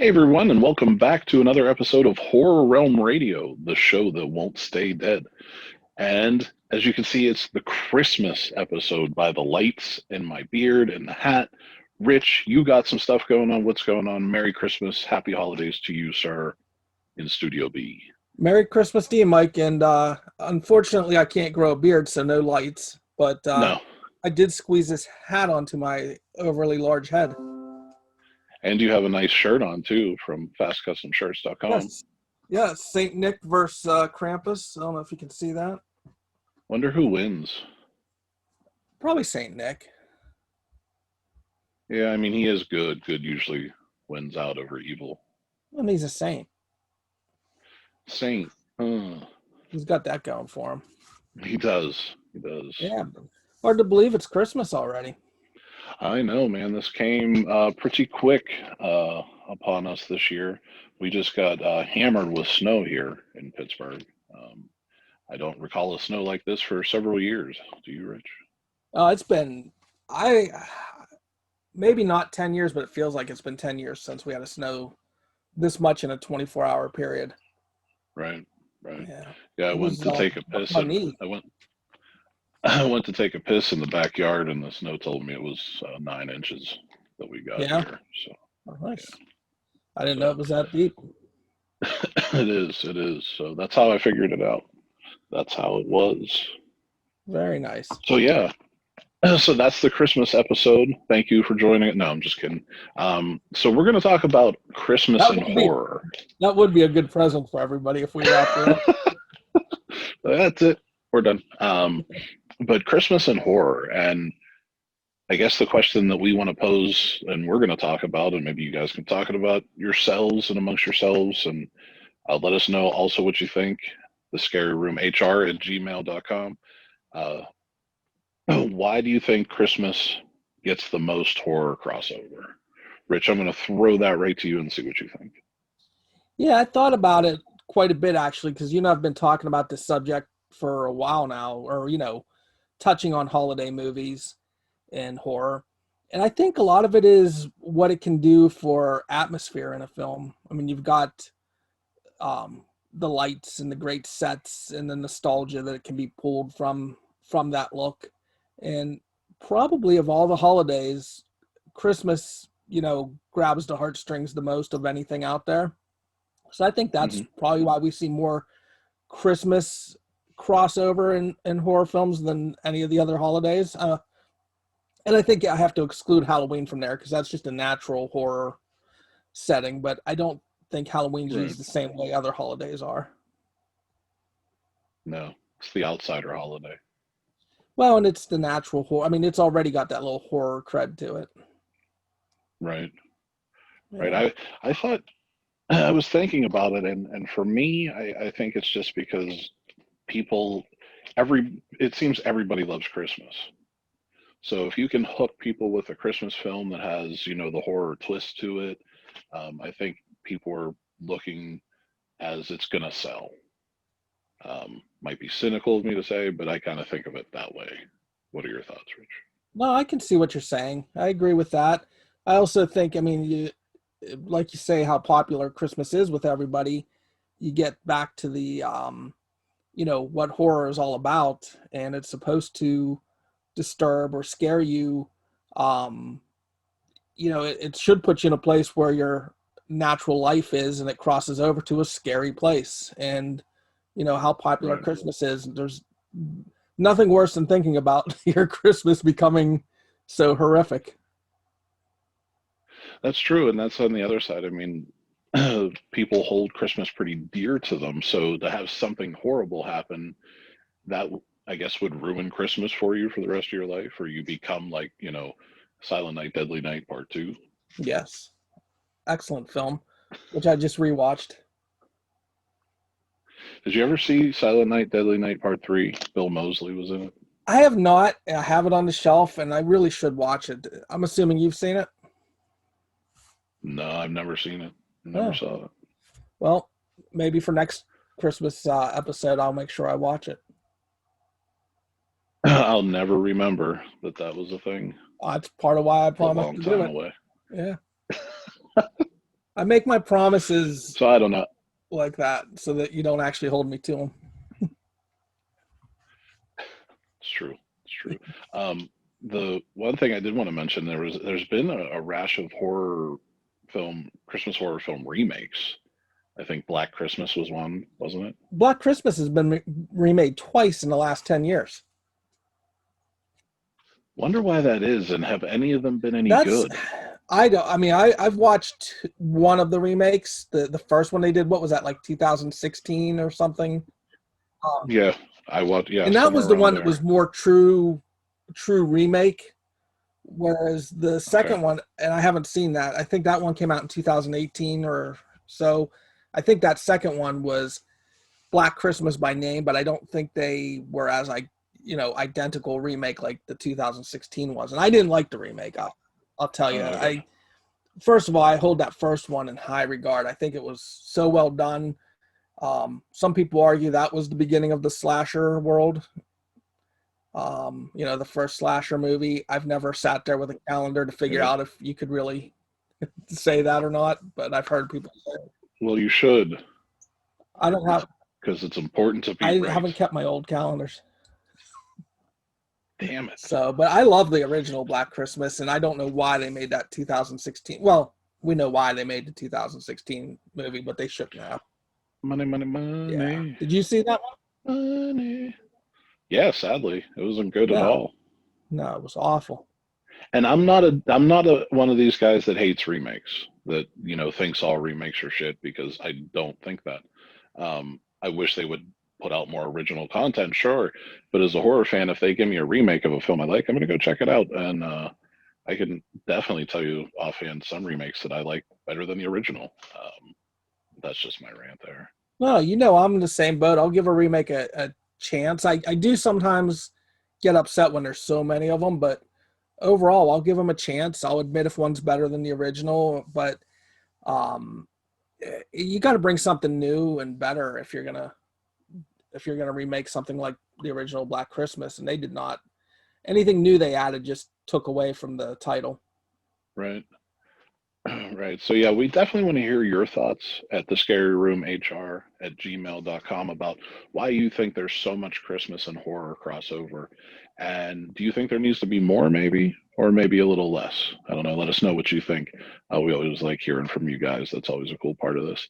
everyone, and welcome back to another episode of Horror Realm Radio, the show that won't stay dead. And as you can see, it's the Christmas episode by the lights and my beard and the hat. Rich, you got some stuff going on. What's going on? Merry Christmas. Happy holidays to you, sir, in Studio B. Merry Christmas to you, Mike. And unfortunately, I can't grow a beard, so no lights. But No. I did squeeze this hat onto my overly large head. And you have a nice shirt on, too, from fastcustomshirts.com. Yes. Yeah, St. Nick versus Krampus. I don't know if you can see that. Wonder who wins. Probably St. Nick. Yeah, I mean, he is good. Good usually wins out over evil. And he's a saint. Saint. He's got that going for him. He does. He does. Yeah. Hard to believe it's Christmas already. I know, man. This came pretty quick upon us this year. We just got hammered with snow here in Pittsburgh. I don't recall a snow like this for several years. Do you, Rich? It's been, maybe not 10 years, but it feels like it's been 10 years since we had a snow this much in a 24-hour period. Right. Yeah, I It went was, to take a piss. I went to take a piss in the backyard, and the snow told me it was 9 inches that we got here. So nice. Yeah. I didn't know it was that deep. It is. So that's how I figured it out. That's how it was. Very nice. So yeah. So that's the Christmas episode. Thank you for joining it. No, I'm just kidding. So we're going to talk about Christmas and horror. That would be a good present for everybody if we wrapped it up. That's it. We're done. But Christmas and horror, and I guess the question that we want to pose and we're going to talk about, and maybe you guys can talk about yourselves and amongst yourselves, and let us know also what you think. thescaryroomhr@gmail.com. Why do you think Christmas gets the most horror crossover? Rich, I'm going to throw that right to you and see what you think. Yeah, I thought about it quite a bit, actually, because, I've been talking about this subject for a while now, or, touching on holiday movies and horror. And I think a lot of it is what it can do for atmosphere in a film. I mean, you've got the lights and the great sets and the nostalgia that it can be pulled from that look. And probably of all the holidays, Christmas, grabs the heartstrings the most of anything out there. So I think that's probably why we see more Christmas crossover in horror films than any of the other holidays. And I think I have to exclude Halloween from there because that's just a natural horror setting. But I don't think Halloween's used the same way other holidays are. No, it's the outsider holiday. Well, and it's the natural horror. I mean, it's already got that little horror cred to it. Right. Yeah. Right. I thought, I was thinking about it, and for me, I think it's just because it seems everybody loves Christmas. So if you can hook people with a Christmas film that has, the horror twist to it, I think people are looking as it's going to sell. Might be cynical of me to say, but I kind of think of it that way. What are your thoughts, Rich? No, I can see what you're saying. I agree with that. I also think, like you say, how popular Christmas is with everybody, you get back to the, what horror is all about, and it's supposed to disturb or scare you. It should put you in a place where your natural life is, and it crosses over to a scary place. And, how popular Christmas is. There's nothing worse than thinking about your Christmas becoming so horrific. That's true, and that's on the other side. I mean, people hold Christmas pretty dear to them, so to have something horrible happen, that I guess would ruin Christmas for you for the rest of your life, or you become like, Silent Night, Deadly Night Part 2. Yes. Excellent film, which I just rewatched. Did you ever see Silent Night, Deadly Night Part 3? Bill Moseley was in it. I have not. I have it on the shelf, and I really should watch it. I'm assuming you've seen it? No, I've never seen it. Never saw it. Well, maybe for next Christmas episode, I'll make sure I watch it. I'll never remember that was a thing. That's part of why I promised to do it. Away. Yeah. I make my promises So I don't know. like that so that you don't actually hold me to them. It's true. It's true. The one thing I did want to mention, there's been a rash of Christmas horror film remakes. I think Black Christmas was one, wasn't it? Black Christmas has been remade twice in the last 10 years. Wonder why that is, and have any of them been any That's good? I've watched one of the remakes. The first one they did, what was that, like 2016 or something? Yeah, I watched. Yeah, And that somewhere was the around one that there. was more true remake. Whereas the second Okay. one, and I haven't seen that. I think that one came out in 2018 or so. I think that second one was Black Christmas by name, but I don't think they were as identical remake like the 2016 was. And I didn't like the remake. I'll tell you. Okay. First of all, I hold that first one in high regard. I think it was so well done. Some people argue that was the beginning of the slasher world. The first slasher movie. I've never sat there with a calendar to figure Yeah. out if you could really say that or not, but I've heard people say it. Well, you should, I don't have. because it's important to I be right. haven't kept my old calendars. Damn it. So, but I love the original Black Christmas, and I don't know why they made that 2016. Well, we know why they made the 2016 movie, but they shouldn't have. Money, money, money. Yeah. Did you see that one? Money. Yeah, sadly, it wasn't good at No. all. No, it was awful. And I'm not a one of these guys that hates remakes, that thinks all remakes are shit, because I don't think that. I wish they would put out more original content, sure, but as a horror fan, if they give me a remake of a film I like, I'm gonna go check it out, and I can definitely tell you offhand some remakes that I like better than the original. That's just my rant there. No, I'm in the same boat. I'll give a remake a chance. I do sometimes get upset when there's so many of them, but overall, I'll give them a chance. I'll admit if one's better than the original, but you got to bring something new and better if you're gonna remake something like the original Black Christmas, and they did not. Anything new they added just took away from the title. Right. Right. So yeah, we definitely want to hear your thoughts at thescaryroomhr@gmail.com about why you think there's so much Christmas and horror crossover. And do you think there needs to be more, maybe, or maybe a little less? I don't know. Let us know what you think. We always like hearing from you guys. That's always a cool part of this.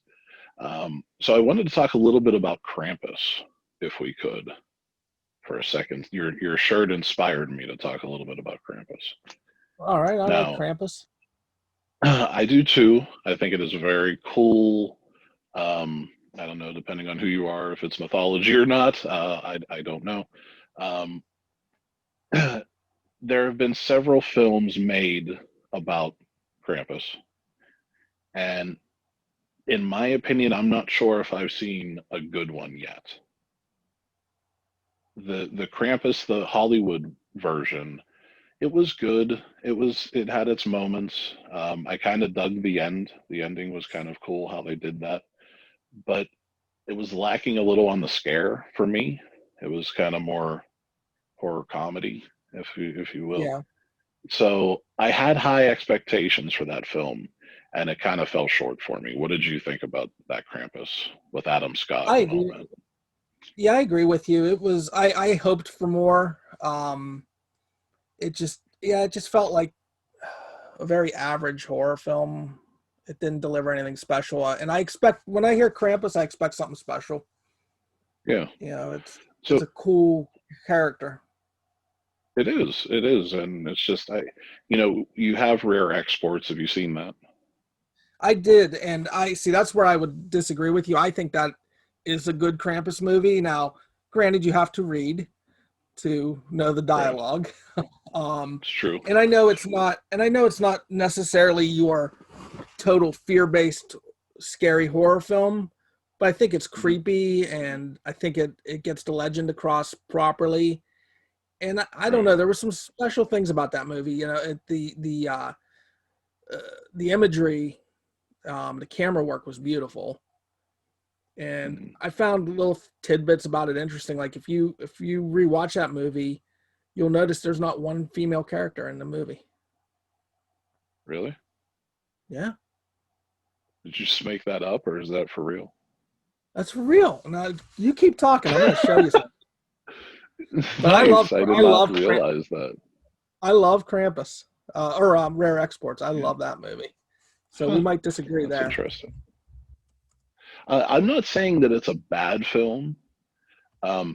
So I wanted to talk a little bit about Krampus, if we could, for a second. Your shirt inspired me to talk a little bit about Krampus. All right, I like Krampus. I do too. I think it is very cool. I don't know, depending on who you are, if it's mythology or not. I don't know. There have been several films made about Krampus, and in my opinion, I'm not sure if I've seen a good one yet. The Krampus, the Hollywood version, it was good. It had its moments. I kind of dug the end. The ending was kind of cool how they did that, but it was lacking a little on the scare for me. It was kind of more horror comedy, if you will. Yeah. So I had high expectations for that film, and it kind of fell short for me. What did you think about that Krampus with Adam Scott? I agree. Yeah, I agree with you. It was. I hoped for more. It just felt like a very average horror film. It didn't deliver anything special, and when I hear Krampus, I expect something special. Yeah, it's a cool character. It is, and it's just you have rare exports. Have you seen that? I did, and I see that's where I would disagree with you. I think that is a good Krampus movie. Now, granted, you have to read to know the dialogue. Right. It's true. And I know it's not necessarily your total fear-based scary horror film, but I think it's creepy, and I think it gets the legend across properly. And I don't know, there were some special things about that movie. The imagery, the camera work was beautiful. And I found little tidbits about it interesting. Like if you rewatch that movie, you'll notice there's not one female character in the movie. Really? Yeah. Did you just make that up, or is that for real? That's real. Now you keep talking. I'm going to show you something. But Nice. I did not realize that. I love Krampus, or Rare Exports. I love that movie. So we might disagree That's there. Interesting. I'm not saying that it's a bad film.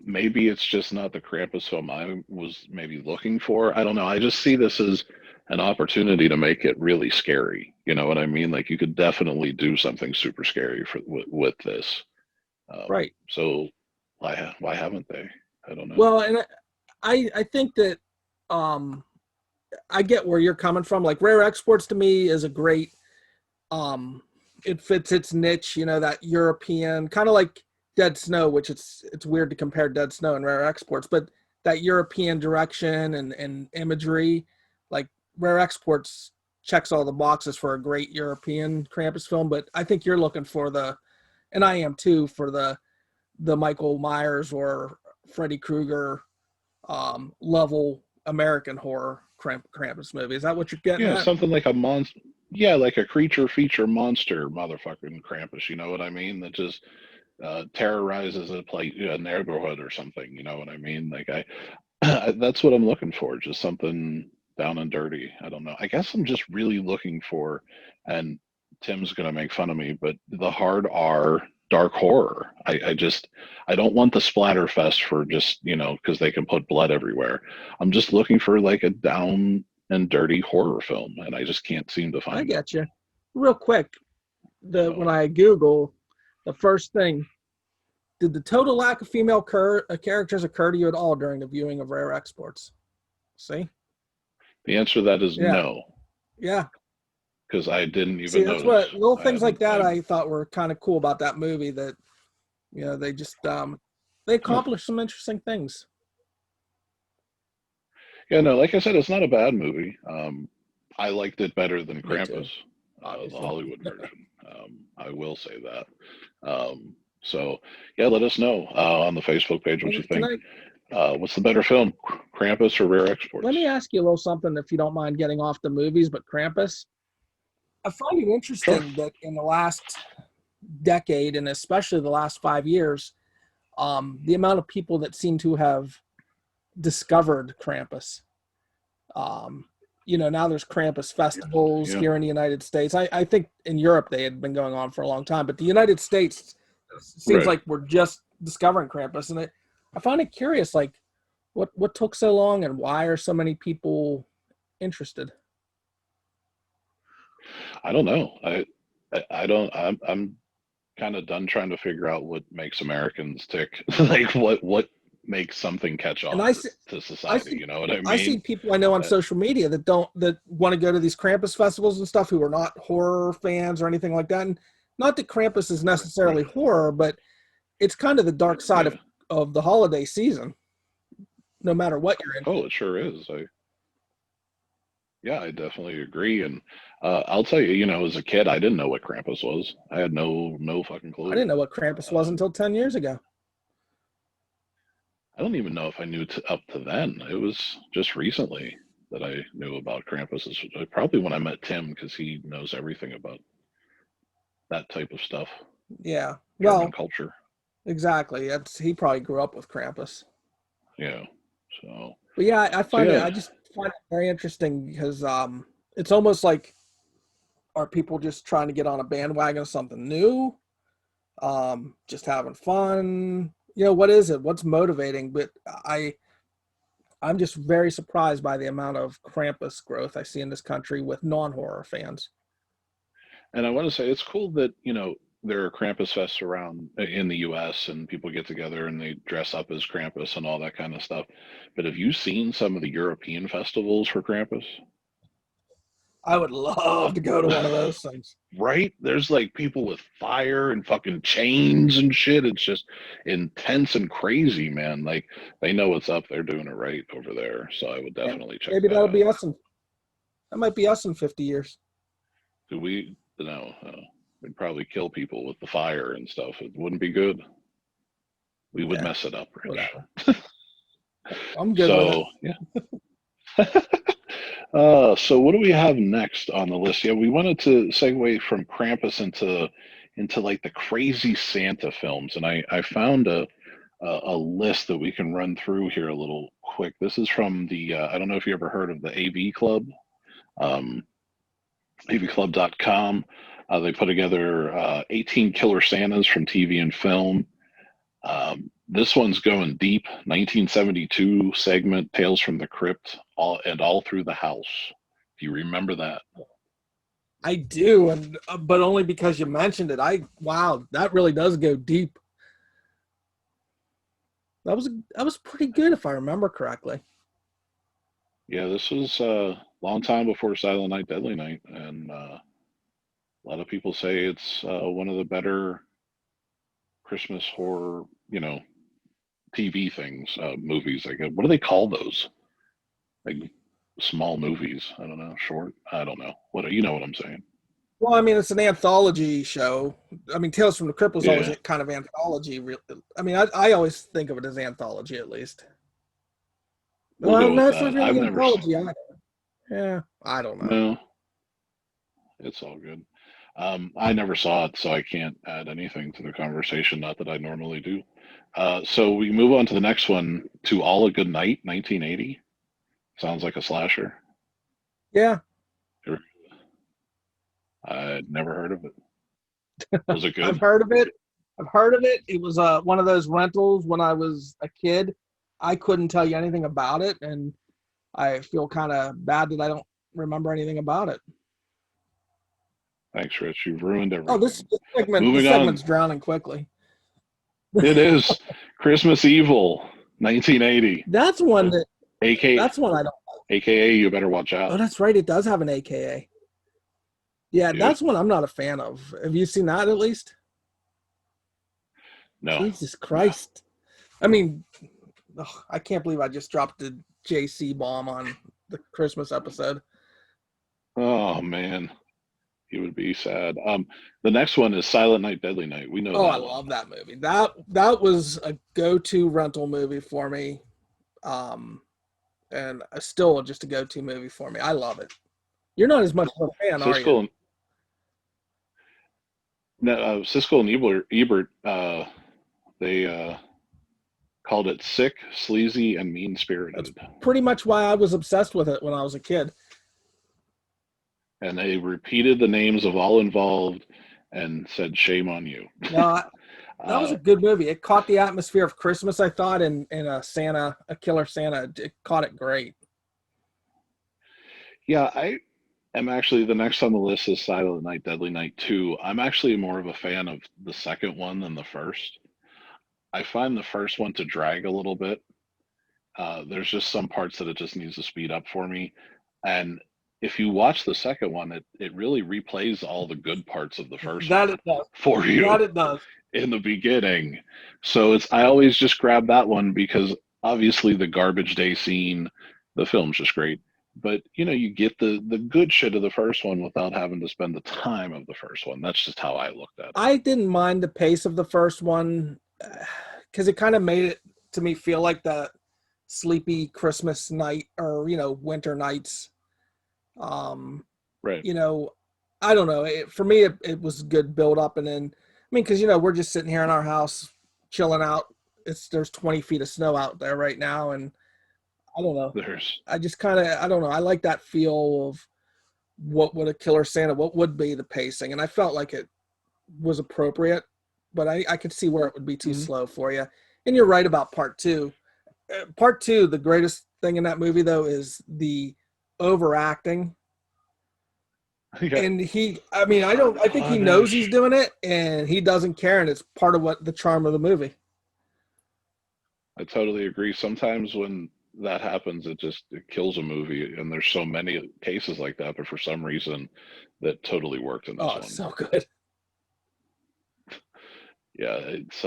Maybe it's just not the Krampus film I was maybe looking for. I don't know. I just see this as an opportunity to make it really scary. You know what I mean? Like you could definitely do something super scary with this. Right. So why haven't they? I don't know. Well, and I think that I get where you're coming from. Like Rare Exports to me is a great it fits its niche, you know, that European kind of like Dead Snow, which it's weird to compare Dead Snow and Rare Exports, but that European direction and imagery, like Rare Exports checks all the boxes for a great European Krampus film. But I think you're looking for and I am too, for the Michael Myers or Freddy Krueger level American horror Krampus movie. Is that what you're getting at? Something like a monster. Yeah, like a creature feature monster motherfucking Krampus. You know what I mean? That just terrorizes a neighborhood or something. You know what I mean? Like that's what I'm looking for. Just something down and dirty. I don't know. I guess I'm just really looking for, and Tim's gonna make fun of me, but the hard R dark horror. I don't want the splatter fest for just, because they can put blood everywhere. I'm just looking for like a down and dirty horror film, and I just can't seem to find I it. get you. Real quick, when I Google, the first thing, did the total lack of female characters occur to you at all during the viewing of Rare Exports? See? The answer to that is no. Yeah. Because I didn't even notice. That's what little things like that I thought were kind of cool about that movie, that, they just, they accomplished some interesting things. Yeah, no, like I said, it's not a bad movie. I liked it better than Krampus, the Hollywood version. I will say that. So, yeah, let us know on the Facebook page what you think. What's the better film, Krampus or Rare Exports? Let me ask you a little something, if you don't mind getting off the movies, but Krampus. I find it interesting that in the last decade, and especially the last 5 years, the amount of people that seem to have discovered Krampus. Now there's Krampus festivals here in the United States. I think in Europe they had been going on for a long time, but the United States seems like we're just discovering Krampus. And I find it curious, like what took so long and why are so many people interested? I don't know. I'm kind of done trying to figure out what makes Americans tick. Like what makes something catch on to society. You know what I mean? I see people I know on social media that want to go to these Krampus festivals and stuff who are not horror fans or anything like that. And not that Krampus is necessarily horror, but it's kind of the dark side of the holiday season, no matter what you're into. Oh, it sure is. I definitely agree. And I'll tell you, as a kid, I didn't know what Krampus was. I had no fucking clue. I didn't know what Krampus was until 10 years ago. I don't even know if I knew up to then. It was just recently that I knew about Krampus. It's probably when I met Tim, because he knows everything about that type of stuff. Yeah. German culture. Exactly. He probably grew up with Krampus. Yeah. So. But yeah, I find it. I just find it very interesting because it's almost like, are people just trying to get on a bandwagon of something new? Just having fun? What is it? What's motivating? But I'm just very surprised by the amount of Krampus growth I see in this country with non-horror fans. And I want to say it's cool that, there are Krampus fests around in the U.S. and people get together and they dress up as Krampus and all that kind of stuff. But have you seen some of the European festivals for Krampus? I would love to go to one of those things. Right? There's like people with fire and fucking chains and shit. It's just intense and crazy, man. Like they know what's up. They're doing it right over there. So I would definitely check maybe that that'll out. be us. That might be us in 50 years. Do we? No. We'd probably kill people with the fire and stuff. It wouldn't be good. We would mess it up, Rich. I'm good with it. Yeah. So what do we have next on the list? Yeah, we wanted to segue from Krampus into like the crazy Santa films, and I found a list that we can run through here a little quick. This is from the I don't know if you ever heard of the AV Club, um, avclub.com. They put together 18 killer Santas from TV and film. This one's going deep. 1972 segment, Tales from the Crypt, all through the house. Do you remember that? I do, and but only because you mentioned it. Wow, that really does go deep. That was pretty good if I remember correctly. Yeah, this was a long time before Silent Night, Deadly Night, and a lot of people say it's one of the better Christmas horror, TV things, movies. Like, what do they call those? Like small movies? I don't know. Short? I don't know. What you know what I'm saying? Well, I mean, it's an anthology show. I mean, Tales from the Crypt was always Yeah, a kind of anthology. I mean, I always think of it as anthology at least. we'll Well, go with no, it's not that. I've really never. anthology either. Yeah, I don't know. No, it's all good. I never saw it, so I can't add anything to the conversation. Not that I normally do. So we move on to the next one. To All a Good Night, 1980. Sounds like a slasher. Yeah, I'd never heard of it. Was it I've good? heard of it. I've heard of it. It was one of those rentals when I was a kid. I couldn't tell you anything about it, and I feel kind of bad that I don't remember anything about it. Thanks, Rich. You've ruined Oh, everything. the Moving on. segment's drowning quickly. It is Christmas Evil, 1980. That's one that. AK, That's one I don't. AKA, you better watch Oh, out. that's right. It does have an AKA. Yeah, Yep. that's one I'm not a fan of. Have you seen that at least? No. Jesus Christ. I mean, I can't believe I just dropped the JC bomb on the Christmas episode. Oh man, he would be sad. The next one is Silent Night, Deadly Night. We know Oh, I that one. love that movie. That was a go-to rental movie for me. And still just a go-to movie for me. I love it. You're not as much of a fan, are you? Siskel and no, Siskel and Ebert, they called it sick, sleazy, and mean That's spirited, pretty much why I was obsessed with it when I was a kid. and they repeated the names of all involved and said, "Shame on you." No, that was uh, a good movie. It caught the atmosphere of Christmas, I thought, and a killer Santa. It caught it great. yeah, I am actually the next on the list is Silent Night, Deadly Night 2. I'm actually more of a fan of the second one than the first. I find the first one to drag a little bit. There's just some parts that it just needs to speed up for me. And if you watch the second one, it really replays all the good parts of the first That one it does. for you That it does. in the beginning. So I always just grab that one because obviously the garbage day scene, the film's just great. But you get the good shit of the first one without having to spend the time of the first one. That's just how I looked at it. I didn't mind the pace of the first one because it kind of made it to me feel like the sleepy Christmas night or winter nights. Right. I don't know. For me, it was good build up, and then because we're just sitting here in our house chilling out. There's 20 feet of snow out there right now, and I don't know. There's I just kind of I don't know. I like that feel of what would a killer Santa, what would be the pacing, and I felt like it was appropriate, but I could see where it would be too Mhm. slow for you. And you're right about part two. Part two, the greatest thing in that movie though is the overacting. Yeah. And I think he knows he's doing it and he doesn't care, and it's part of what the charm of the movie. I totally agree. Sometimes when that happens, it kills a movie, and there's so many cases like that. But for some reason, that totally worked in this Oh, one. so good. Yeah, it's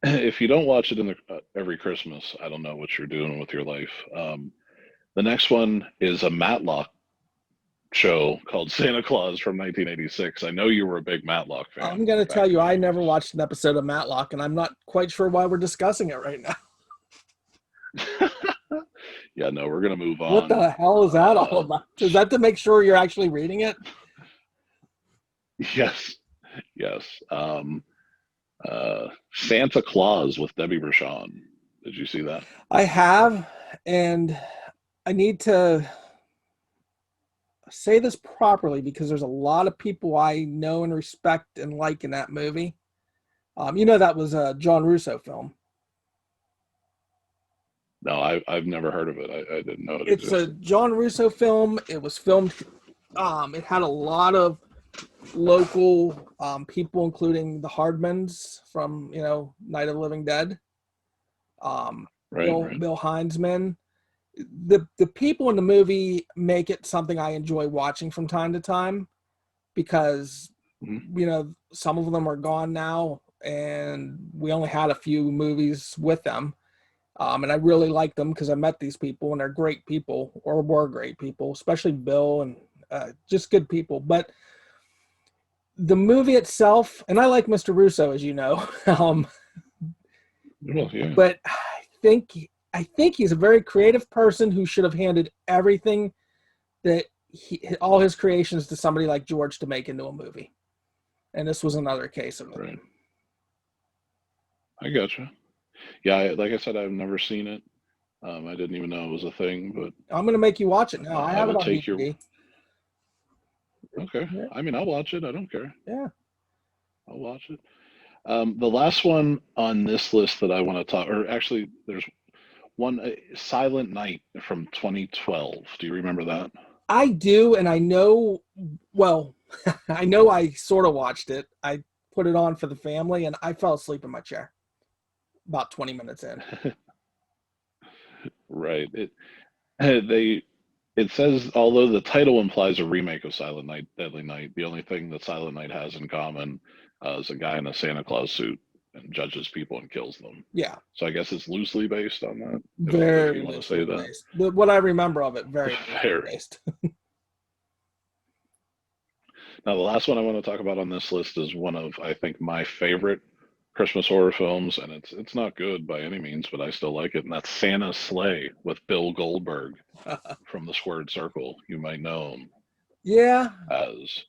if you don't watch it in every Christmas, I don't know what you're doing with your life. The next one is a Matlock show called Santa Claus from 1986. I know you were a big Matlock fan. I'm going to back tell in you, the I never 80s. watched an episode of Matlock, and I'm not quite sure why we're discussing it right now. Yeah, no, we're gonna move What on. the hell is that all about? Is that to make sure you're actually reading it? Yes, yes. Santa Claus with Debbie Rochon. Did you see that? I have, and I need to say this properly because there's a lot of people I know and respect and like in that movie. That was a John Russo film. No, I've never heard of it. I didn't know it It's a existed. John Russo film. It was filmed. It had a lot of local people, including the Hardmans from Night of the Living Dead. Right, Bill right. Bill Heinzman. The people in the movie make it something I enjoy watching from time to time because some of them are gone now, and we only had a few movies with them. And I really like them because I met these people and they're great people, or were great people, especially Bill, and just good people. But the movie itself, and I like Mr. Russo, as you know, Well, yeah. but I think he's a very creative person who should have handed everything that all his creations to somebody like George to make into a movie. And this was another case of it. Right. I gotcha. Yeah, like I said, I've never seen it. I didn't even know it was a thing, but I'm going to make you watch it now. I I have it will on take your. DVD. Okay. Yeah. I mean, I'll watch it. I don't care. Yeah. I'll watch it. The last one on this list that I want to talk, or actually, there's one, Silent Night from 2012. Do you remember that? I do, and I know, well, I know I sort of watched it. I put it on for the family, and I fell asleep in my chair about 20 minutes in. Right. It says, although the title implies a remake of Silent Night, Deadly Night, the only thing that Silent Night has in common is a guy in a Santa Claus suit and judges people and kills them. Yeah. So I guess it's loosely based on that. Very if you want to say that. based. What I remember of it, very Fair. based. Now, the last one I want to talk about on this list is one of, I think, my favorite Christmas horror films, and it's not good by any means, but I still like it, and that's Santa's Sleigh with Bill Goldberg from the Squared Circle. You might know him Yeah. as.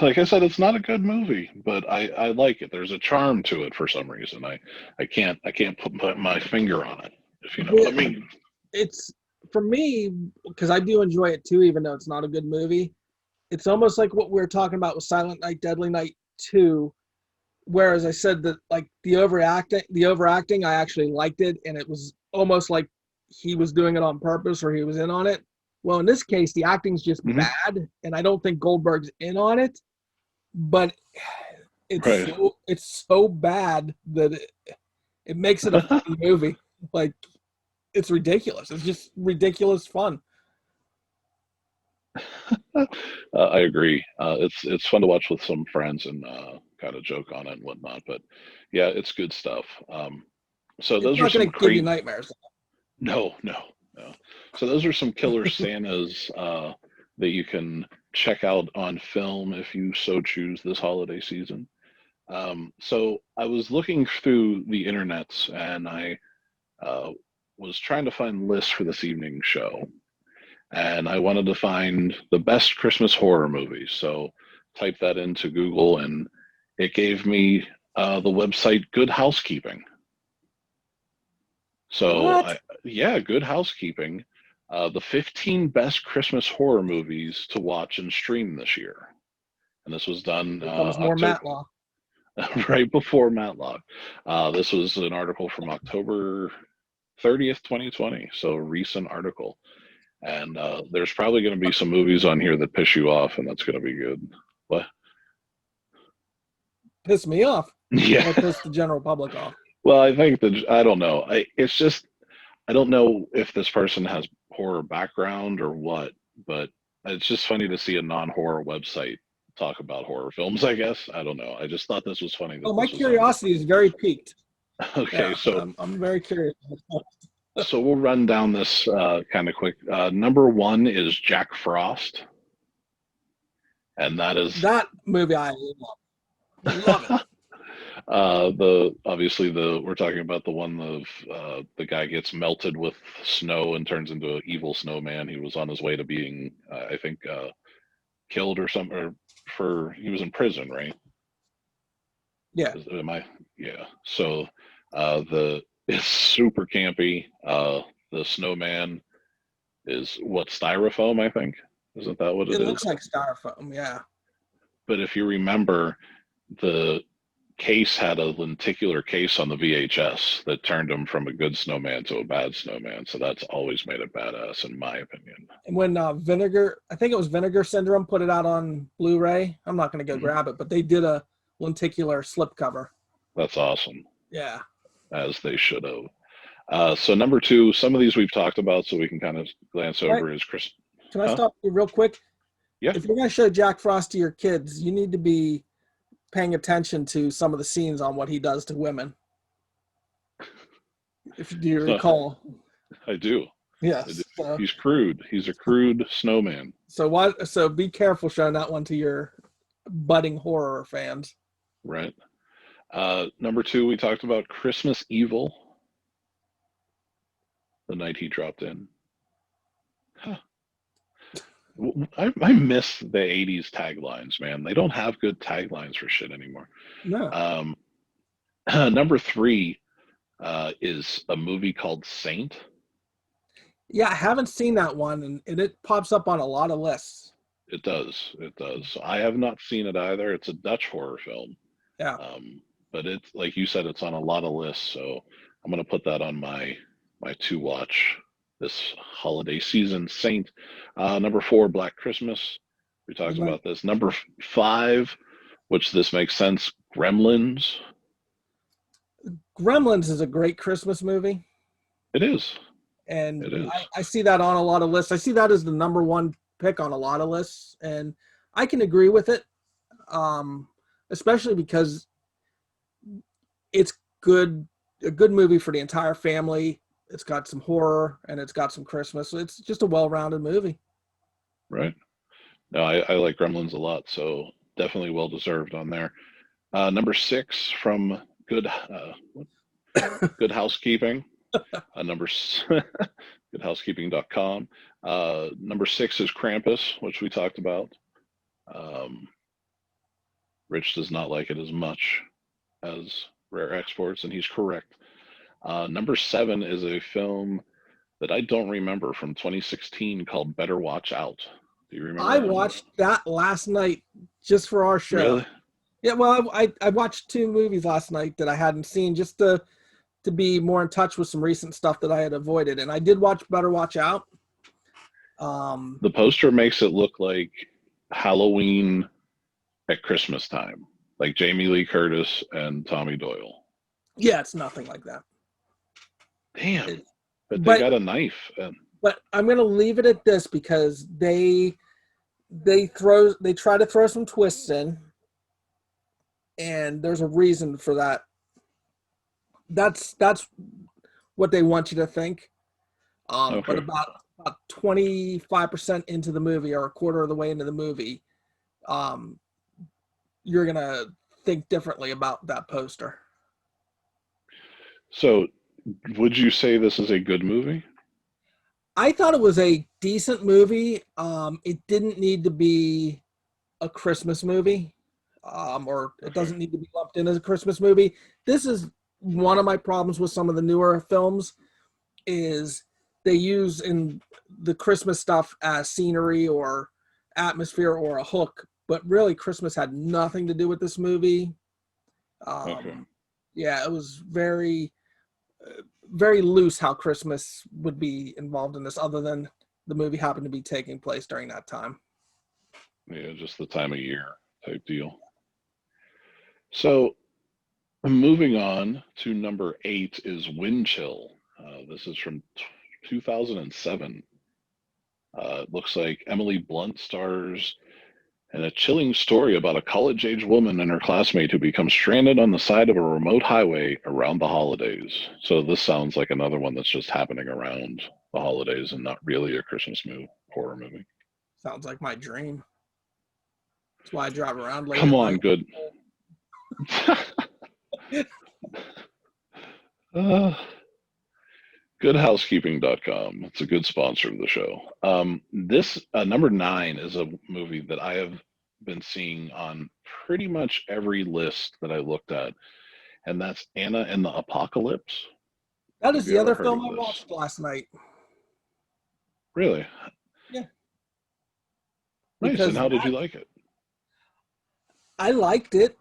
Like I said, it's not a good movie, but I like it. There's a charm to it for some reason. I can't put my finger on it, if you know what I mean. It's, for me, because I do enjoy it too, even though it's not a good movie. It's almost like what we were talking about with Silent Night, Deadly Night 2. Whereas I said that, like, the overacting, I actually liked it, and it was almost like he was doing it on purpose or he was in on it. Well, in this case, the acting's just bad, and I don't think Goldberg's in on it. But it's so bad that it makes it a funny movie. Like, it's ridiculous. It's just ridiculous fun. I agree. It's fun to watch with some friends and kind of joke on it and whatnot. But yeah, it's good stuff. So It's those not are some going to give you nightmares. No. So those are some killer Santas that you can check out on film if you so choose this holiday season. So I was looking through the internets and I was trying to find lists for this evening's show. And I wanted to find the best Christmas horror movies. So typed that into Google and it gave me the website Good Housekeeping. So Good Housekeeping. The 15 best Christmas horror movies to watch and stream this year. And this was done more Matlock. right before Matlock. This was an article from October 30th, 2020. So a recent article. And there's probably going to be some movies on here that piss you off, and that's going to be good. What? Piss me off. Yeah. Or piss the general public off. Well, I think that, I don't know. It's just, I don't know if this person has horror background or what, but it's just funny to see a non-horror website talk about horror films, I guess. I don't know. I just thought this was funny. My curiosity is very piqued. Okay, yeah, so I'm very curious. So we'll run down this kind of quick. Number one is Jack Frost. And that movie I love. Love it. We're talking about the one of the guy gets melted with snow and turns into an evil snowman. He was on his way to being, I think, killed or something, or he was in prison, right? Yeah, Am I? Yeah. So the it's super campy. The snowman is what, styrofoam, I think. Isn't that what it it is? looks like styrofoam. Yeah, But if you remember, the case had a lenticular case on the VHS that turned him from a good snowman to a bad snowman. So that's always made it badass, in my opinion. and when I think it was Vinegar Syndrome, put it out on Blu-ray. I'm not going to go Mhm. grab it, but they did a lenticular slipcover. That's awesome, Yeah. as they should have. So number two, some of these we've talked about, so we can kind of glance Right. over is Chris. Can I Huh? stop you real quick? Yeah. If you're going to show Jack Frost to your kids, you need to be paying attention to some of the scenes on what he does to women. If do you recall? I do. Yes. He's crude. He's a crude snowman. So be careful showing that one to your budding horror fans. Right. Number two, we talked about Christmas Evil, the night he dropped in. Huh. I miss the 80s taglines, man. They don't have good taglines for shit anymore. No. Number three is a movie called Saint. Yeah, I haven't seen that one, and it pops up on a lot of lists. It does. It does. I have not seen it either. It's a Dutch horror film. Yeah. But it's, like you said, it's on a lot of lists. So I'm going to put that on my to watch this holiday season. Saint. Number four, Black Christmas. We talked about this. Number five, which this makes sense, Gremlins. Gremlins is a great Christmas movie. It is. And it is. I see that on a lot of lists. I see that as the number one pick on a lot of lists, and I can agree with it, especially because it's a good movie for the entire family. It's got some horror and it's got some Christmas. So it's just a well-rounded movie. Right. No, I like Gremlins a lot, so definitely well deserved on there. Number six from Good Housekeeping. Goodhousekeeping.com. Number six is Krampus, which we talked about. Rich does not like it as much as Rare Exports, and he's correct. Number seven is a film that I don't remember, from 2016, called Better Watch Out. Do you remember? I watched that last night just for our show. Really? Yeah, well, I watched two movies last night that I hadn't seen, just to be more in touch with some recent stuff that I had avoided. And I did watch Better Watch Out. The poster makes it look like Halloween at Christmas time, like Jamie Lee Curtis and Tommy Doyle. Yeah, it's nothing like that. Damn. But they got a knife. But I'm going to leave it at this, because they try to throw some twists in, and there's a reason for that. That's what they want you to think. Okay. But about 25% into the movie, or a quarter of the way into the movie, you're going to think differently about that poster. So would you say this is a good movie? I thought it was a decent movie. It didn't need to be a Christmas movie, or it doesn't need to be lumped in as a Christmas movie. This is one of my problems with some of the newer films, is they use in the Christmas stuff as scenery or atmosphere or a hook, but really Christmas had nothing to do with this movie. Yeah, it was very, very loose how Christmas would be involved in this, other than the movie happened to be taking place during that time. Yeah, just the time of year type deal. So moving on to number 8 is Wind Chill. This is from 2007. It looks like Emily Blunt stars in a chilling story about a college-age woman and her classmate who become stranded on the side of a remote highway around the holidays. So this sounds like another one that's just happening around the holidays and not really a Christmas horror movie. Sounds like my dream. That's why I drive around late. Come on, good. Uh, goodhousekeeping.com. It's a good sponsor of the show. This number 9 is a movie that I have been seeing on pretty much every list that I looked at, and that's Anna and the Apocalypse. That Have is you the ever other heard film of I this? watched last night. Really? Yeah, Nice. And because how did that you like it? I liked it.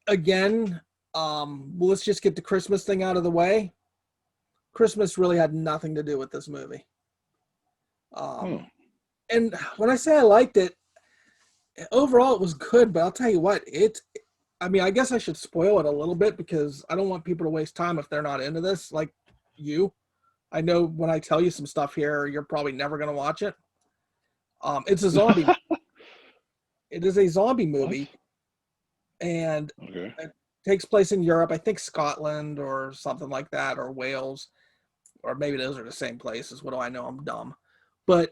Again, let's just get the Christmas thing out of the way. Christmas really had nothing to do with this movie. Oh, And when I say I liked it, overall it was good, but I'll tell you what, I mean, I guess I should spoil it a little bit because I don't want people to waste time if they're not into this, like you. I know when I tell you some stuff here, you're probably never going to watch it. It's a zombie. It is a zombie what? movie, and Okay. it takes place in Europe. I think Scotland or something like that, or Wales, or maybe those are the same places. What do I know? I'm dumb. But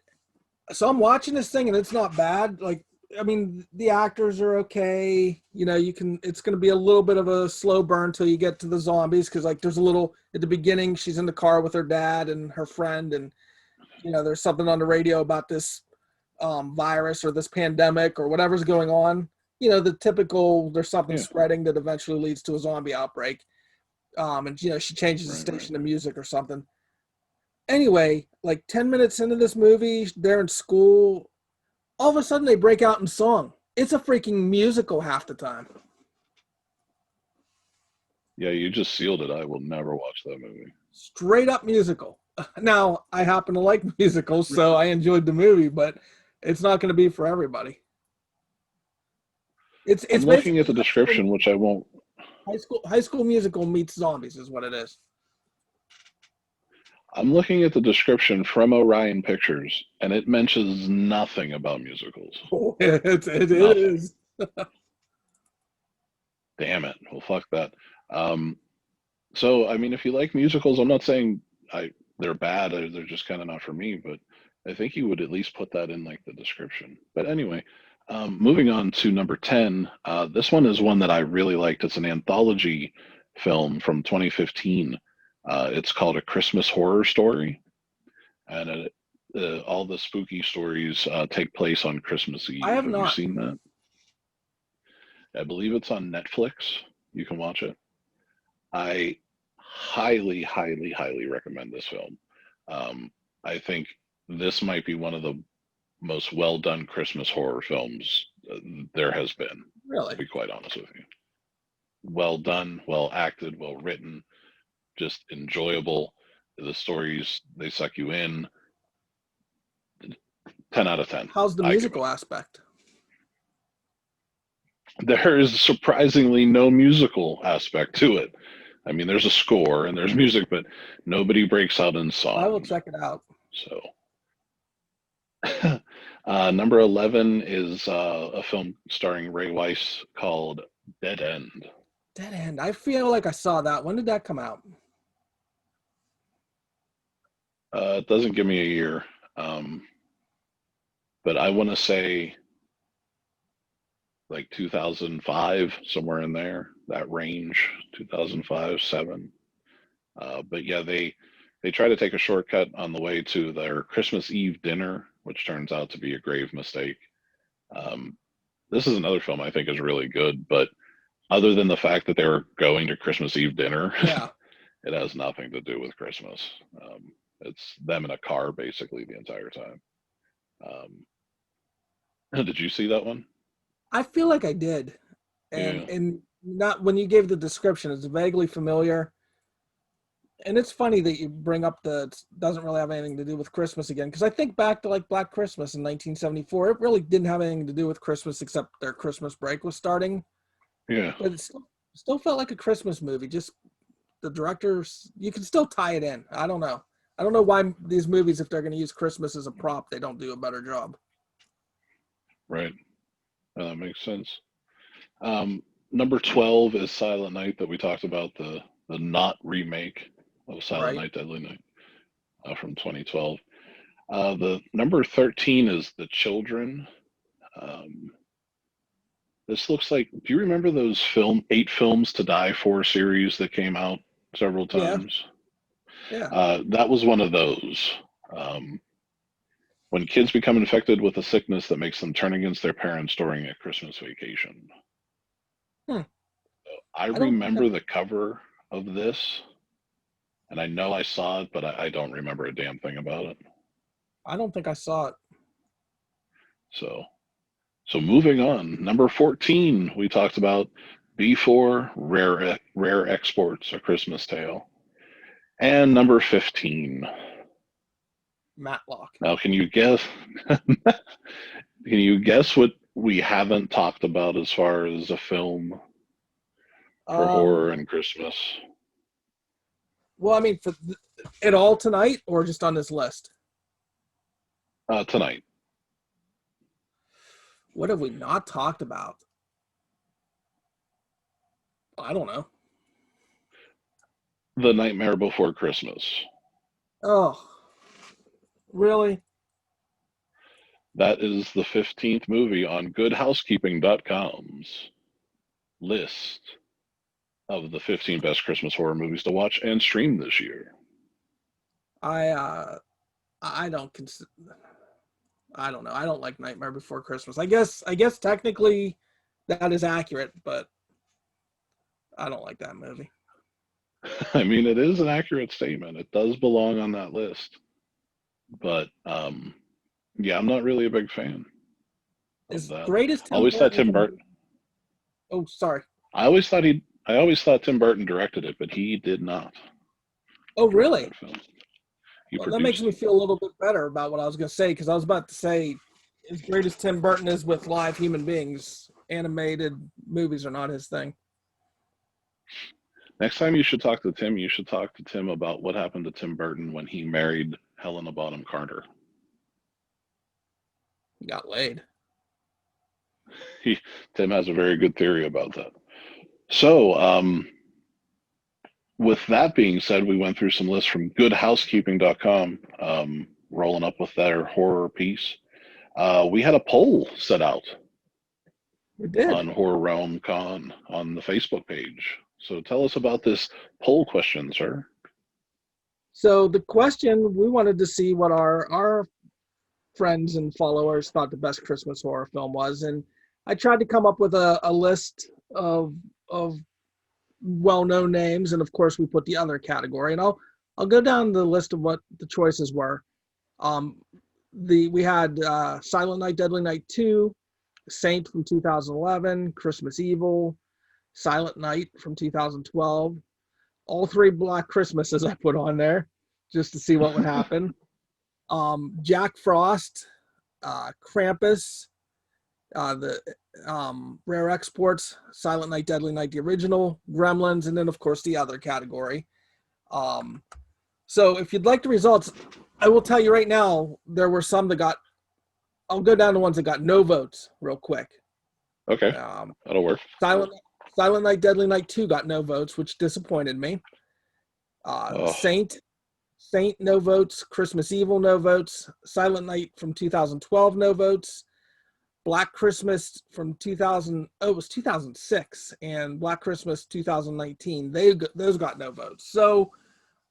so I'm watching this thing, and it's not bad. Like, I mean, the actors are okay. You know, it's going to be a little bit of a slow burn till you get to the zombies because, like, there's a little at the beginning. She's in the car with her dad and her friend, and there's something on the radio about this virus or this pandemic or whatever's going on. The typical there's something Yeah. spreading that eventually leads to a zombie outbreak. And she changes the Right, right. station to music or something. Anyway, like 10 minutes into this movie, they're in school. All of a sudden, they break out in song. It's a freaking musical half the time. Yeah, you just sealed it. I will never watch that movie. Straight up musical. Now, I happen to like musicals, so I enjoyed the movie, but it's not going to be for everybody. It's I'm looking at basically the description, which I won't. high school musical meets zombies is what it is. I'm looking at the description from Orion Pictures, and it mentions nothing about musicals. It Nothing. is. Damn it. Well, fuck that. Um, so, I mean, if you like musicals, I'm not saying they're bad. They're just kind of not for me. But I think you would at least put that in like the description. But anyway, moving on to number 10. This one is one that I really liked. It's an anthology film from 2015. It's called A Christmas Horror Story, and all the spooky stories take place on Christmas I Eve. have Have you not. seen that? I believe it's on Netflix. You can watch it. I highly, highly, highly recommend this film. I think this might be one of the most well done Christmas horror films there has been, to Really? be quite honest with you. Well done, well acted, well written, just enjoyable. The stories, they suck you in. 10 out of 10, How's the I give it. musical aspect? There is surprisingly no musical aspect to it. I mean, there's a score and there's music, but nobody breaks out in I will song. check it out. So, number 11 is a film starring Ray Weiss called Dead End. Dead End. I feel like I saw that. When did that come out? It doesn't give me a year, but I want to say like 2005, somewhere in there, that range, 2005, 7. But yeah, they try to take a shortcut on the way to their Christmas Eve dinner, which turns out to be a grave mistake. Um, this is another film I think is really good, but other than the fact that they were going to Christmas Eve dinner, Yeah. it has nothing to do with Christmas. It's them in a car basically the entire time. Did you see that one? I feel like I did. And Yeah. and not when you gave the description, it's vaguely familiar. And it's funny that you bring up it doesn't really have anything to do with Christmas again, because I think back to like Black Christmas in 1974. It really didn't have anything to do with Christmas except their Christmas break was starting. Yeah. But it still felt like a Christmas movie. Just the directors, you can still tie it in. I don't know. I don't know why these movies, if they're going to use Christmas as a prop, they don't do a better job. Right. That makes sense. Number 12 is Silent Night that we talked about, the not remake of Silent Right. Night, Deadly Night from 2012. The number 13 is The Children. Um, This looks like. Do you remember those 8 films to die for series that came out several Yeah, times? yeah. That was one of those. Um, when kids become infected with a sickness that makes them turn against their parents during a Christmas vacation. Hmm. I I don't think remember the cover of this, and I know I saw it, but I don't remember a damn thing about it. I don't think I saw it. So, so moving on. Number 14, we talked about B4 Rare Exports, A Christmas Tale, and number 15. Matlock. Now, can you guess? Can you guess what we haven't talked about as far as a film for horror Um. and Christmas? Well, I mean, for it all tonight or just on this list? Tonight, What have we not talked about? I don't know. The Nightmare Before Christmas. Oh, really? That is the 15th movie on GoodHousekeeping.com's list of the 15 best Christmas horror movies to watch and stream this year. I don't consider. I don't know. I don't like Nightmare Before Christmas. I guess technically that is accurate, but I don't like that movie. I mean, it is an accurate statement. It does belong on that list. But yeah, I'm not really a big fan of As that. great as I Tim always thought Burton. Tim Burton. Oh, sorry. I always thought Tim Burton directed it, but he did not Oh, direct really? that film. He Well, that makes produced me it. feel a little bit better about what I was going to say, because I was about to say, as great as Tim Burton is with live human beings, animated movies are not his thing. Next time you should talk to Tim, you should talk to Tim about what happened to Tim Burton when he married Helena Bonham Carter. He got laid. Tim has a very good theory about that. So, with that being said, we went through some lists from goodhousekeeping.com, rolling up with their horror piece. We had a poll set out We did. on Horror Realm Con on the Facebook page. So tell us about this poll question, sir. So the question, we wanted to see what our friends and followers thought the best Christmas horror film was, and I tried to come up with a list of well-known names, and of course we put the other category, and I'll go down the list of what the choices were. Um, we had Silent Night, Deadly Night 2, Saint from 2011, Christmas Evil, Silent Night from 2012, all three Black Christmases I put on there just to see what would happen. Jack Frost, Krampus, the Rare Exports, Silent Night, Deadly Night, the original, Gremlins, and then of course the other category. So if you'd like the results, I will tell you right now, there were some that got, I'll go down to ones that got no votes real quick. Okay, that'll work. Silent Night, Deadly Night 2 got no votes, which disappointed me. Saint, no votes. Christmas Evil, no votes. Silent Night from 2012, no votes. Black Christmas from 2006, and Black Christmas 2019. Those got no votes. So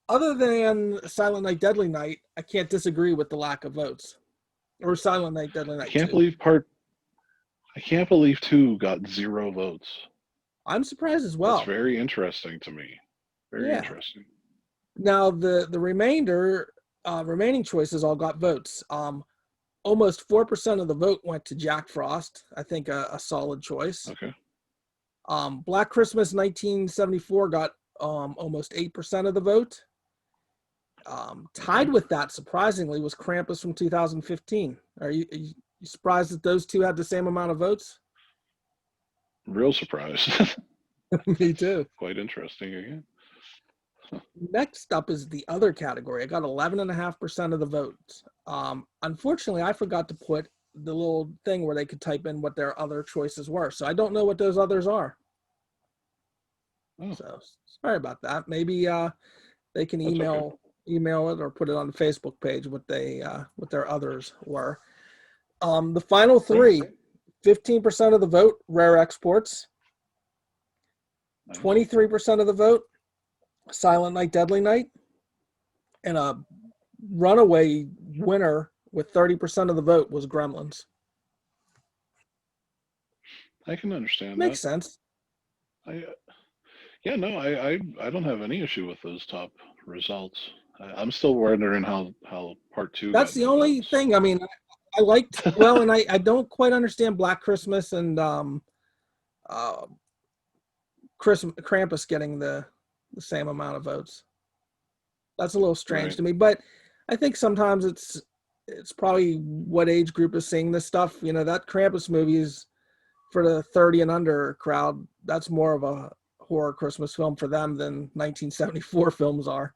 other than Silent Night, Deadly Night, I can't disagree with the lack of votes. Or Silent Night, Deadly Night 2. I can't believe 2 got 0 votes. I'm surprised as well. That's very interesting to me. Very interesting. Now the remaining choices all got votes. Almost 4% of the vote went to Jack Frost. I think a solid choice. Okay. Black Christmas 1974 got almost 8% of the vote. Tied with that, surprisingly, was Krampus from 2015. Are you surprised that those two had the same amount of votes? Real surprised. Me too. Quite interesting again. Next up is the other category. I got 11.5% of the votes. Unfortunately, I forgot to put the little thing where they could type in what their other choices were. So I don't know what those others are. Oh. So sorry about that. Maybe they can email it or put it on the Facebook page what their others were. The final three 15% of the vote, rare exports. Nice. 23% of the vote, Silent Night, Deadly Night. And a runaway winner with 30% of the vote was Gremlins. I can understand Makes that. sense. I don't have any issue with those top results. I'm still wondering how part 2 That's got the no only votes. thing. I mean, I liked, well, and I don't quite understand Black Christmas and Krampus getting the same amount of votes. That's a little strange Right. to me, but I think sometimes it's probably what age group is seeing this stuff. You know, that Krampus movie is for the 30 and under crowd. That's more of a horror Christmas film for them than 1974 films are.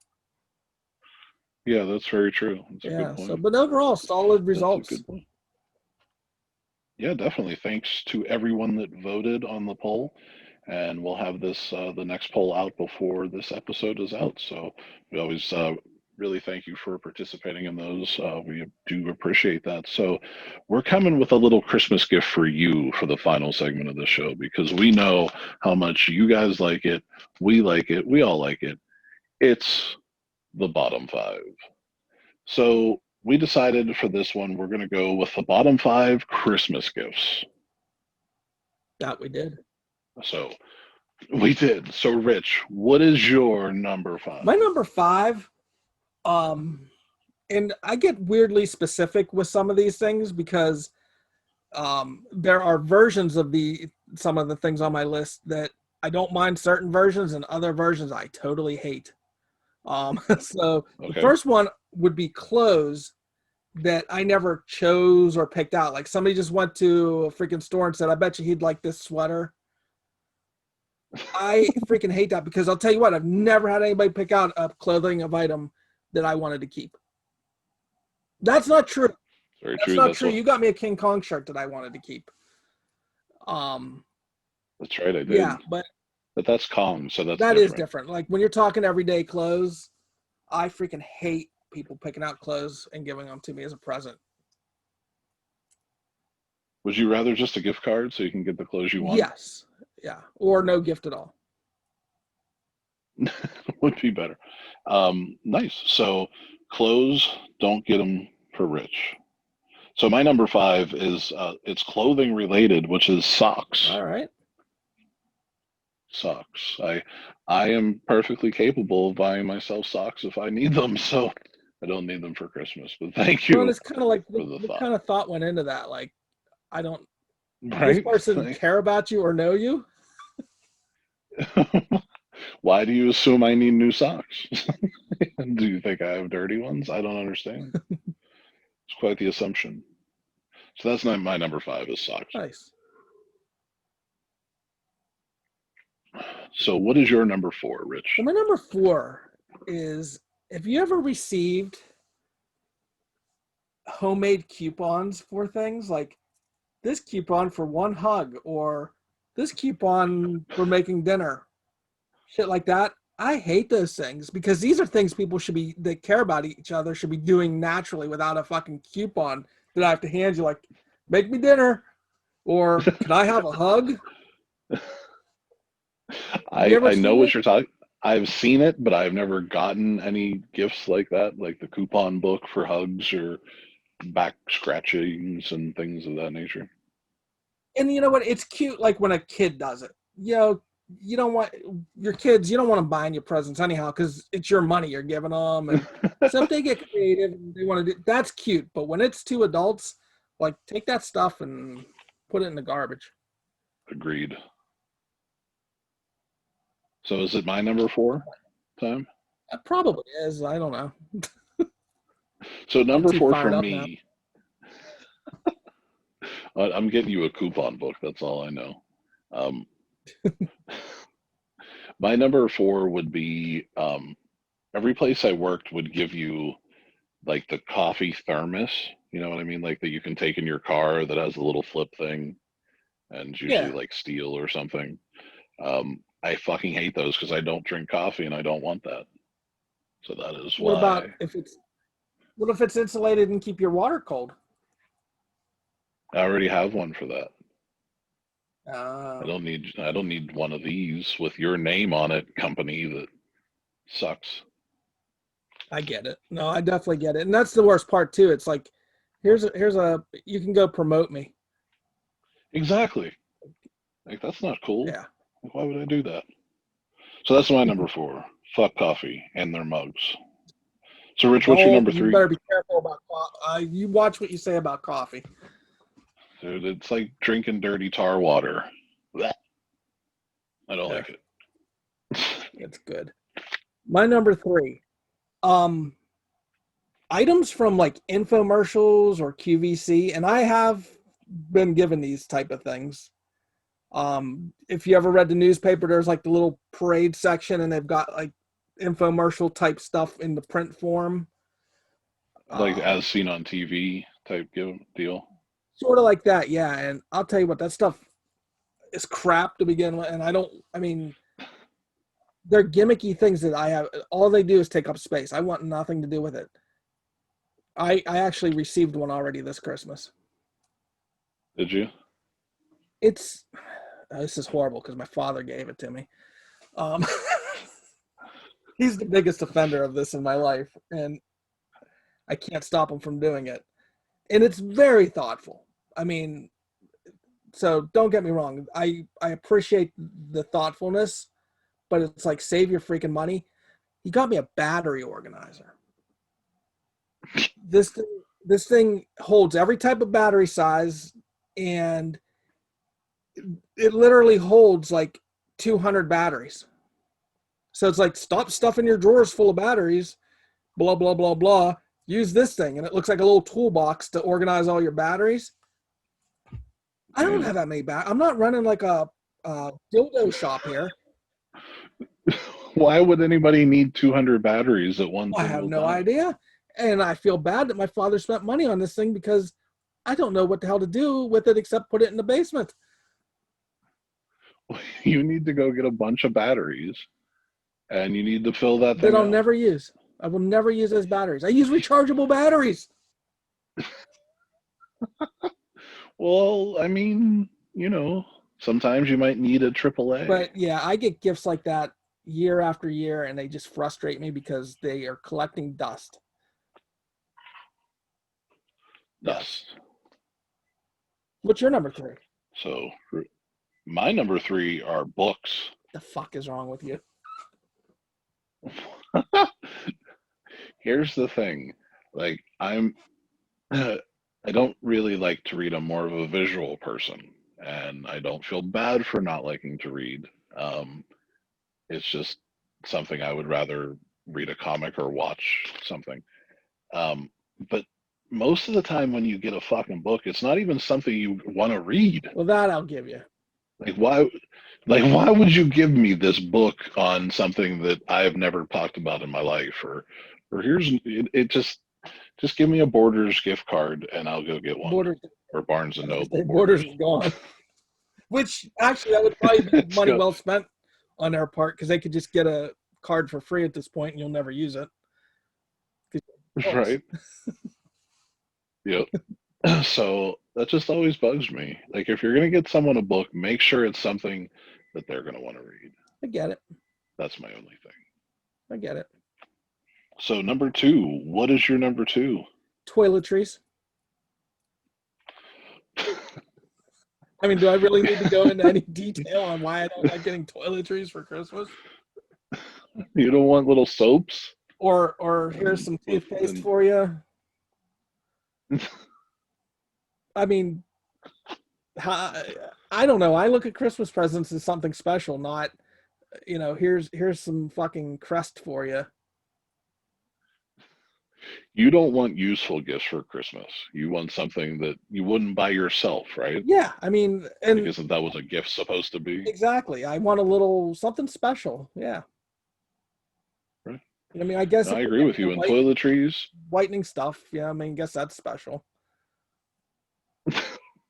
Yeah, that's very true. That's a good Yeah. So, point. but overall, solid That's a results. good point. Yeah, definitely. Thanks to everyone that voted on the poll. And we'll have this the next poll out before this episode is out. So we always really thank you for participating in those. We do appreciate that. So we're coming with a little Christmas gift for you for the final segment of the show because we know how much you guys like it. We like it. We all like it. It's the bottom 5. So we decided for this one, we're going to go with the bottom 5 Christmas gifts. That we did. So we did. So Rich, what is your number 5? My number 5, and I get weirdly specific with some of these things because there are versions of some of the things on my list that I don't mind certain versions and other versions I totally hate. So the first one would be clothes that I never chose or picked out. Like somebody just went to a freaking store and said, I bet you he'd like this sweater. I freaking hate that because I'll tell you what, I've never had anybody pick out a clothing of item that I wanted to keep. That's not true. That's not true. You got me a King Kong shirt that I wanted to keep. That's right, I did. Yeah, but that's Kong, so that is different. Like when you're talking everyday clothes, I freaking hate people picking out clothes and giving them to me as a present. Would you rather just a gift card so you can get the clothes you want? Yes. Yeah. Or no gift at all. Would be better. Nice. So clothes, don't get them for Rich. So my number 5 is it's clothing related, which is socks. All right. Socks. I am perfectly capable of buying myself socks if I need them, so I don't need them for Christmas. But thank you. Well, it's kind of like what kind of thought went into that? Like, I don't. Right? This person care about you or know you? Why do you assume I need new socks? Do you think I have dirty ones? I don't understand. It's quite the assumption. So that's not my number 5 is socks. Nice. So what is your number 4, Rich? Well, my number 4 is, have you ever received homemade coupons for things like this coupon for one hug or this coupon for making dinner? Shit like that. I hate those things because these are things people that care about each other should be doing naturally without a fucking coupon that I have to hand you like, make me dinner or can I have a hug? I know what you're talking. I've seen it, but I've never gotten any gifts like that, like the coupon book for hugs or back scratchings and things of that nature. And you know what? It's cute, like when a kid does it. You know, you don't want your kids. You don't want them buying you presents anyhow because it's your money you're giving them. And so if they get creative and they want to do, that's cute. But when it's 2 adults, like take that stuff and put it in the garbage. Agreed. So is it my number 4 time? It probably is. I don't know. So number 4 for me. I'm getting you a coupon book. That's all I know. My number 4 would be every place I worked would give you like the coffee thermos. You know what I mean? Like that you can take in your car that has a little flip thing, and it's usually like steel or something. I fucking hate those because I don't drink coffee and I don't want that. So that is why. What about if it's insulated and keep your water cold? I already have one for that. I don't need one of these with your name on it, company that sucks. I get it. No, I definitely get it. And that's the worst part too. It's like, here's a you can go promote me. Exactly. Like, that's not cool. Yeah. Why would I do that? So that's my number 4. Fuck coffee and their mugs. So, Rich, what's your number 3? You better be careful about coffee. You watch what you say about coffee. Dude, it's like drinking dirty tar water. Blech. I don't like it. It's good. My number 3. Items from like infomercials or QVC, and I have been given these type of things. If you ever read the newspaper, there's like the little parade section, and they've got like infomercial type stuff in the print form. Like as seen on TV type deal. Sort of like that, yeah. And I'll tell you what, that stuff is crap to begin with. And they're gimmicky things that I have. All they do is take up space. I want nothing to do with it. I actually received one already this Christmas. Did you? This is horrible because my father gave it to me. He's the biggest offender of this in my life, and I can't stop him from doing it. And it's very thoughtful. I mean, so don't get me wrong. I appreciate the thoughtfulness, but it's like, save your freaking money. He got me a battery organizer. This thing holds every type of battery size, and it literally holds like 200 batteries. So it's like, stop stuffing your drawers full of batteries, blah, blah, blah, blah. Use this thing. And it looks like a little toolbox to organize all your batteries. I don't have that many batteries. I'm not running like a dildo shop here. Why would anybody need 200 batteries at one time? I have no idea. And I feel bad that my father spent money on this thing because I don't know what the hell to do with it except put it in the basement. You need to go get a bunch of batteries, and you need to fill that thing that I'll out. never use. I will never use those batteries. I use rechargeable batteries. Well, I mean, sometimes you might need a AAA. But yeah, I get gifts like that year after year, and they just frustrate me because they are collecting dust. Dust. What's your number 3? So, my number 3 are books. The fuck is wrong with you? Here's the thing. Like, I don't really like to read. I'm more of a visual person, and I don't feel bad for not liking to read. It's just something I would rather read a comic or watch something. But most of the time when you get a fucking book, it's not even something you want to read. Well, that I'll give you. Why would you give me this book on something that I've never talked about in my life? Or here's it. Just give me a Borders gift card and I'll go get one. Borders, or Barnes and Noble. Borders is gone. Which actually, that would probably be money well spent on their part, because they could just get a card for free at this point and you'll never use it. Right. Yep. So that just always bugs me. Like, if you're going to get someone a book, make sure it's something that they're going to want to read. I get it. That's my only thing. I get it. So number 2, what is your number 2? Toiletries. I mean, do I really need to go into any detail on why I don't like getting toiletries for Christmas? You don't want little soaps? Or here's some toothpaste for you. I mean, I don't know. I look at Christmas presents as something special, not, here's some fucking crust for you. You don't want useful gifts for Christmas. You want something that you wouldn't buy yourself, right? Yeah, I mean, and isn't that what a gift's supposed to be? Exactly. I want a little something special. Yeah. Right. I mean, I guess I agree with you. And toiletries, whitening stuff. Yeah, I mean, I guess that's special.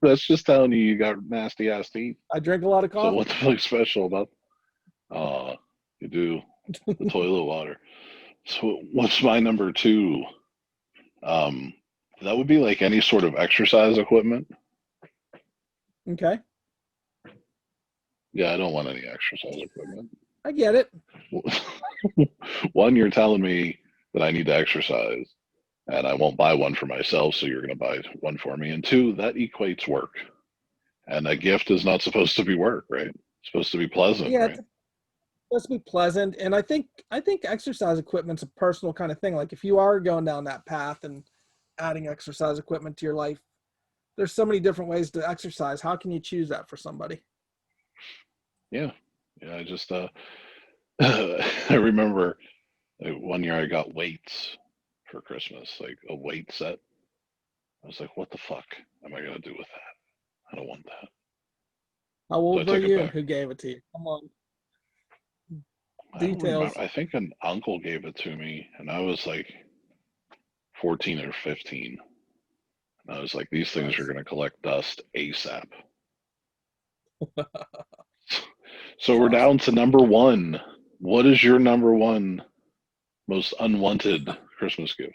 That's just telling you got nasty ass teeth. I drink a lot of coffee. So what's really special about? You do the toilet water. So what's my number 2? That would be like any sort of exercise equipment. Okay. Yeah, I don't want any exercise equipment. I get it. One, you're telling me that I need to exercise, and I won't buy one for myself, so you're going to buy one for me. And two, that equates work. And a gift is not supposed to be work, right? It's supposed to be pleasant, Yeah, right? it's supposed to be pleasant, and I think exercise equipment's a personal kind of thing. Like if you are going down that path and adding exercise equipment to your life, there's so many different ways to exercise. How can you choose that for somebody? Yeah. Yeah, I just I remember one year I got weights for Christmas, like a weight set. I was like, what the fuck am I gonna do with that? I don't want that. How So I old were took it you and back. who gave it to you? Come on, I don't remember. details. I think an uncle gave it to me, and I was like 14 or 15. And I was like, these things are Nice. gonna collect dust ASAP. So That's we're awesome. down to number one. What is your number one most unwanted Christmas gift?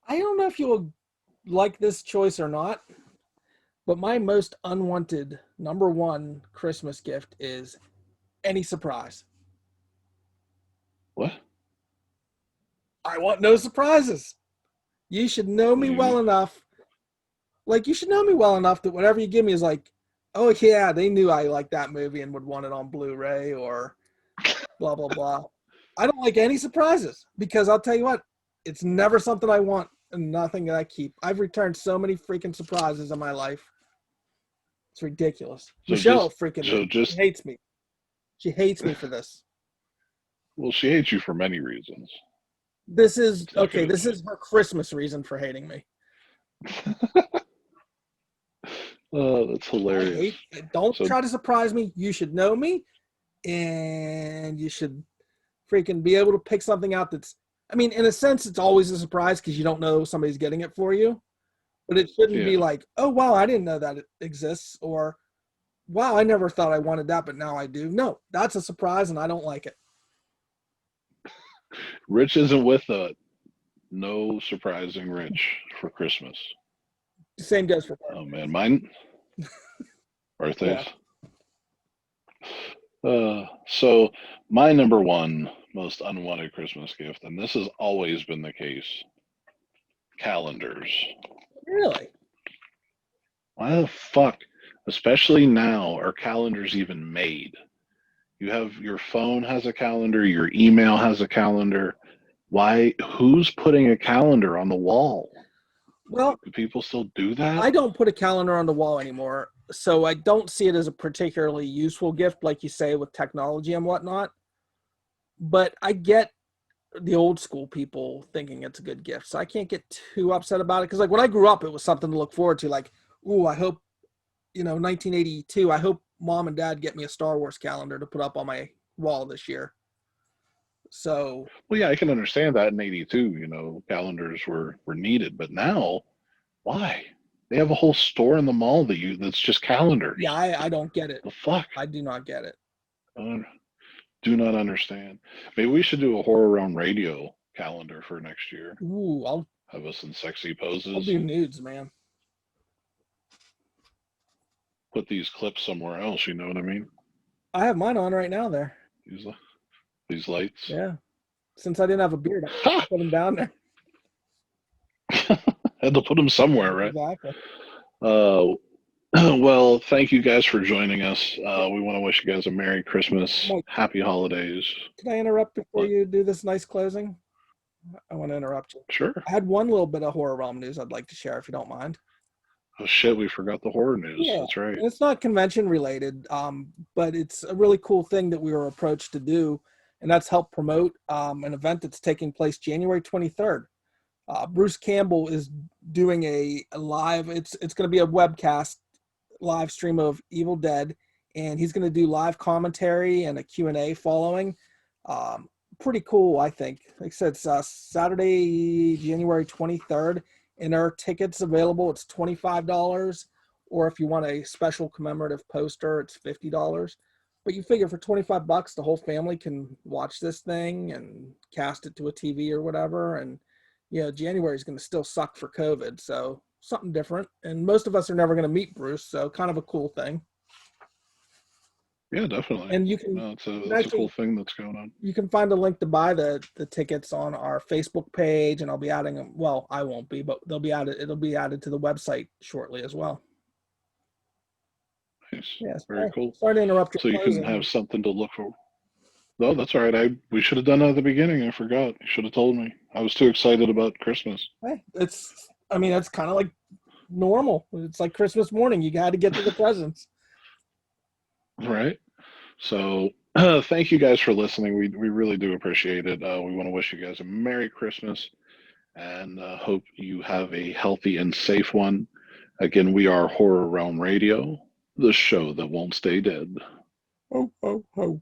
I don't know if you'll like this choice or not, but my most unwanted number one Christmas gift is any surprise. What? I want no surprises. You should know What me do you well mean? enough. Like you should know me well enough that whatever you give me is like, oh yeah, they knew I liked that movie and would want it on Blu-ray or blah blah blah. I don't like any surprises because I'll tell you what, it's never something I want and nothing that I keep. I've returned so many freaking surprises in my life. It's ridiculous. So Michelle just, freaking so she just, hates me. She hates me for this. well, she hates you for many reasons. This is Let's not get okay. This into is her Christmas reason for hating me. it. Oh, that's I hilarious. hate. Don't So, try to surprise me. You should know me, and you should freaking be able to pick something out that's. I mean, in a sense, it's always a surprise because you don't know somebody's getting it for you. But it shouldn't be yeah. like, oh wow, I didn't know that it exists, or wow, I never thought I wanted that, but now I do. No, that's a surprise, and I don't like it. Rich isn't with no surprising Rich for Christmas. The same goes for Oh birthdays. man, mine Yeah. birthdays. So my number one most unwanted Christmas gift, and this has always been the case, calendars. Really? Why the fuck, especially now, are calendars even made? You have your phone has a calendar, your email has a calendar. Why? Who's putting a calendar on the wall? Well, Do people still do that? I don't put a calendar on the wall anymore, so I don't see it as a particularly useful gift, like you say, with technology and whatnot. But I get the old school people thinking it's a good gift, so I can't get too upset about it. Because like when I grew up, it was something to look forward to. Like, ooh, I hope 1982. I hope mom and dad get me a Star Wars calendar to put up on my wall this year. So Well, yeah, I can understand that in '82. Calendars were needed, but now, why? They have a whole store in the mall that's just calendars. yeah, I don't get it. The fuck? I do not get it. I do not understand. Maybe we should do a Horror Realm Radio calendar for next year. Ooh, Have us in sexy I'll poses. do nudes, man. Put these clips somewhere else. You know what I mean? I have mine on right now there. These these lights. Yeah. Since I didn't have a beard, I Ha! put them down there. Had to put them somewhere, right? Exactly. Uh, well, thank you guys for joining us. We want to wish you guys a Merry Christmas, Mike, Happy Holidays. can I interrupt before What? you do this nice closing? I want to interrupt you. Sure. I had one little bit of horror realm news I'd like to share if you don't mind. Oh shit, we forgot the horror news. Yeah. That's right. And it's not convention related, but it's a really cool thing that we were approached to do, and that's help promote an event that's taking place January 23rd. Bruce Campbell is doing a live. It's going to be a webcast live stream of Evil Dead, and he's going to do live commentary and a Q&A following. Pretty cool, I think. Like I said, it's Saturday, January 23rd, and there are tickets available. It's $25, or if you want a special commemorative poster, it's $50. But you figure for $25, the whole family can watch this thing and cast it to a TV or whatever. And January is going to still suck for COVID, so something different. And most of us are never going to meet Bruce, so kind of a cool thing. Yeah, definitely. And you can No, that's a cool actually thing that's going on. you can find a link to buy the tickets on our Facebook page, and I'll be adding them. Well, I won't be, but they'll be added. It'll be added to the website shortly as well. Nice. Yes. Very cool. Sorry to interrupt your So you can closing. have something to look for. No, that's all right. We should have done that at the beginning. I forgot. You should have told me. I was too excited about Christmas. Hey, I mean, it's kind of like normal. It's like Christmas morning. You got to get to the presents. Right. So thank you guys for listening. We really do appreciate it. We want to wish you guys a Merry Christmas and hope you have a healthy and safe one. Again, we are Horror Realm Radio, the show that won't stay dead. Ho, ho, ho.